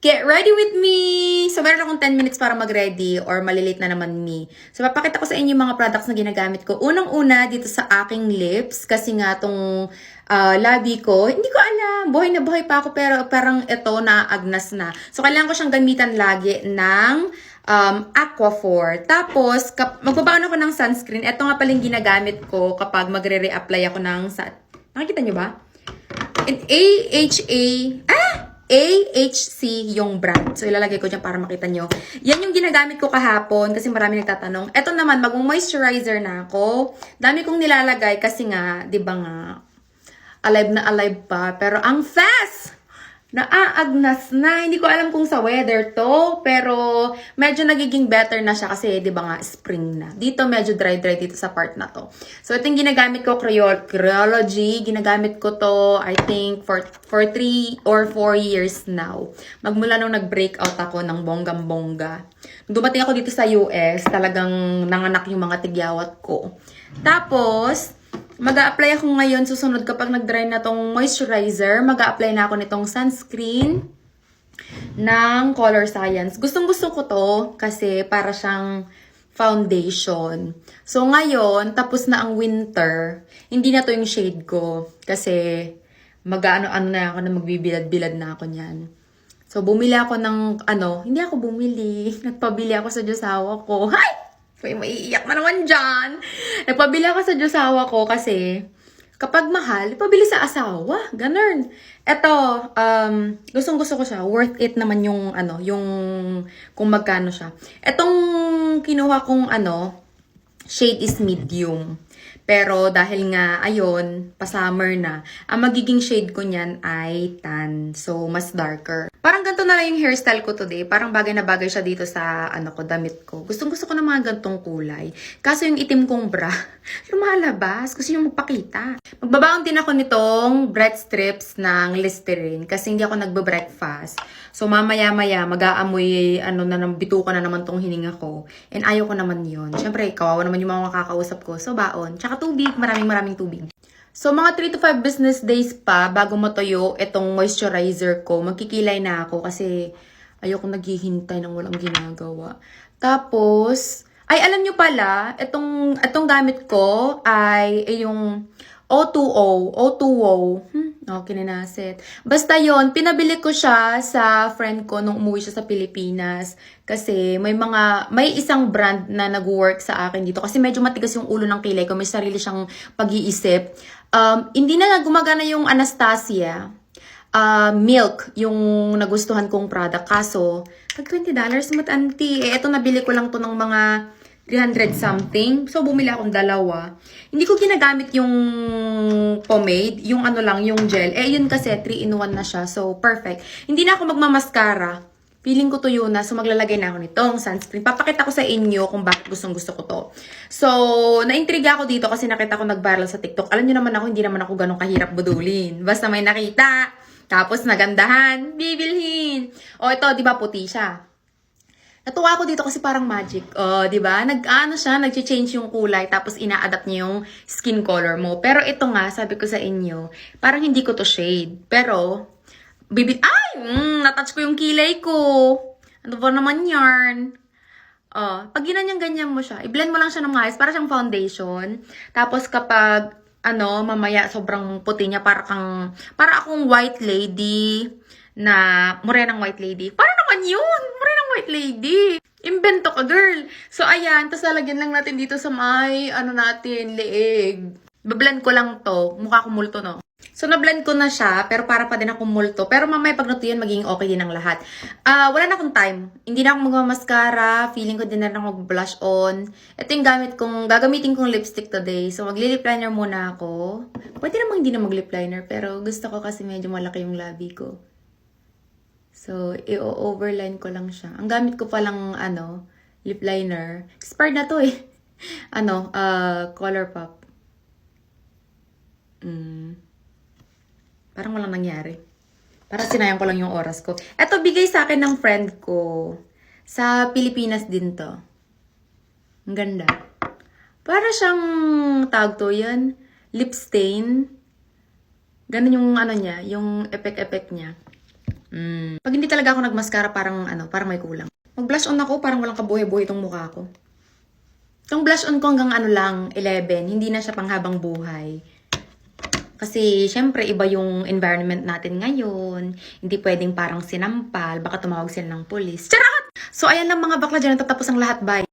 Get ready with me! So, meron akong 10 minutes para mag-ready or malilate na naman me. So, papakita ko sa inyo yung mga products na ginagamit ko. Unang-una, dito sa aking lips. Kasi nga, tong labi ko, hindi ko alam. Buhay na buhay pa ako, pero parang ito naagnas na. So, kailangan ko siyang gamitan lagi ng Aquaphor. Tapos, magbabaon ako ng sunscreen. Ito nga paling ginagamit ko kapag magre-reapply ako ng nakikita nyo ba? AHC yung brand. So, ilalagay ko dyan para makita nyo. Yan yung ginagamit ko kahapon kasi marami nagtatanong. Ito naman, mag-moisturizer na ako. Dami kong nilalagay kasi nga, di ba nga, alive na alive pa. Pero ang fast! Naaagnas na. Hindi ko alam kung sa weather to, pero medyo nagiging better na siya kasi, di ba nga, spring na. Dito, medyo dry-dry dito sa part na to. So, ito yung ginagamit ko, Creology. Ginagamit ko to, I think, for 3 or 4 years now. Magmula nung nag-breakout ako ng bonggang-bongga. Dumating ako dito sa US, talagang nanganak yung mga tigyawat ko. Tapos, mag-a-apply ako ngayon, susunod kapag nag-dry na tong moisturizer, mag-a-apply na ako nitong sunscreen ng Color Science. Gustong-gusto ko to kasi para siyang foundation. So ngayon, tapos na ang winter, hindi na to yung shade ko kasi mag-ano-ano na ako na magbibilad-bilad na ako niyan. So bumili ako ng hindi ako bumili, nagpabili ako sa Diyosawa ko. Hi! May maiiyak na naman dyan. Nagpabili ako sa Diyosawa ko kasi kapag mahal, pabili sa asawa. Ganun. Ito, gustong-gusto ko siya. Worth it naman yung yung kung magkano siya. Itong kinuha kong shade is medium. Pero dahil nga, ayun, pa-summer na, ang magiging shade ko niyan ay tan. So, mas darker. Parang ganito na lang yung hairstyle ko today. Parang bagay na bagay siya dito sa damit ko. Gustong-gusto ko ng mga gantong kulay. Kaso yung itim kong bra, lumalabas. Gusto yung magpakita. Magbabaon din ako nitong breath strips ng Listerine kasi hindi ako nagbe-breakfast. So, mamaya-maya, mag-aamoy, bituka na naman tong hininga ko. And ayaw ko naman yun. Siyempre, kawawa naman yung mga makakausap ko. So, baon. Tsaka tubig. Maraming tubig. So, mga 3 to 5 business days pa bago matuyo itong moisturizer ko. Magkikilay na ako kasi ayoko naghihintay ng walang ginagawa. Tapos, ay alam nyo pala, itong gamit ko ay yung O2O. Okay, nanaset. Basta yon, pinabili ko siya sa friend ko nung umuwi siya sa Pilipinas. Kasi may isang brand na nag-work sa akin dito. Kasi medyo matigas yung ulo ng kilay ko. May sarili siyang pag-iisip. Hindi na gumagana yung Anastasia. Milk, yung nagustuhan kong product. Kaso, pag $20, mat-anti. Eto, nabili ko lang to ng mga 300 something. So, bumili akong dalawa. Hindi ko ginagamit yung pomade, yung yung gel. Yun kasi 3-in-1 na siya. So, perfect. Hindi na ako magmamaskara. Feeling ko tuyo na. So, maglalagay na ako nitong sunscreen. Papakita ko sa inyo kung bakit gustong-gusto ko to. So, naintriga ako dito kasi nakita ko nag-viral sa TikTok. Alam niyo naman ako, hindi naman ako ganun kahirap budulin. Basta may nakita. Tapos, nagandahan. Bibilhin. Ito, di ba puti siya? Natuwa ako dito kasi parang magic. Di ba? Nag-change yung kulay tapos ina-adapt niya yung skin color mo. Pero ito nga, sabi ko sa inyo, parang hindi ko to shade. Pero, natouch ko yung kilay ko. Ano ba naman yarn? Pag ganyan mo siya, i-blend mo lang siya ng maayos para siyang foundation. Tapos kapag, mamaya sobrang puti niya, para akong white lady na morenang white lady. Para naman yun! Morenang white lady! Invento ka, girl! So, ayan. Tapos lalagyan lang natin dito sa may, leeg. Bablend ko lang to. Mukha ko multo, no? So, na-blend ko na siya, pero para pa din akong multo. Pero mamaya pag natuyo yan, magiging okay din ang lahat. Wala na akong time. Hindi na ako magmamaskara. Feeling ko din na ako mag-blush on. Ito yung gagamitin kong lipstick today. So, magli-lip liner muna ako. Pwede namang hindi na mag-lip liner, pero gusto ko kasi medyo malaki yung labi ko. So, i-overline ko lang siya. Ang gamit ko palang, lip liner. Expired na to eh. Colourpop. Parang walang nangyari. Parang sinayang ko lang yung oras ko. Ito, bigay sa akin ng friend ko. Sa Pilipinas din to. Ang ganda. Para siyang, tawag to yan, lip stain. Ganun yung niya, yung effect niya. Pag hindi talaga ako nagmascara, parang parang may kulang. Mag-blush on ako, parang walang kabuhay-buhay itong mukha ko. Itong blush on ko hanggang 11, hindi na siya panghabang buhay. Kasi, syempre, iba yung environment natin ngayon. Hindi pwedeng parang sinampal. Baka tumawag sila ng pulis. Charot! So, ayan lang mga bakla dyan. Natatapos ang lahat. Bye!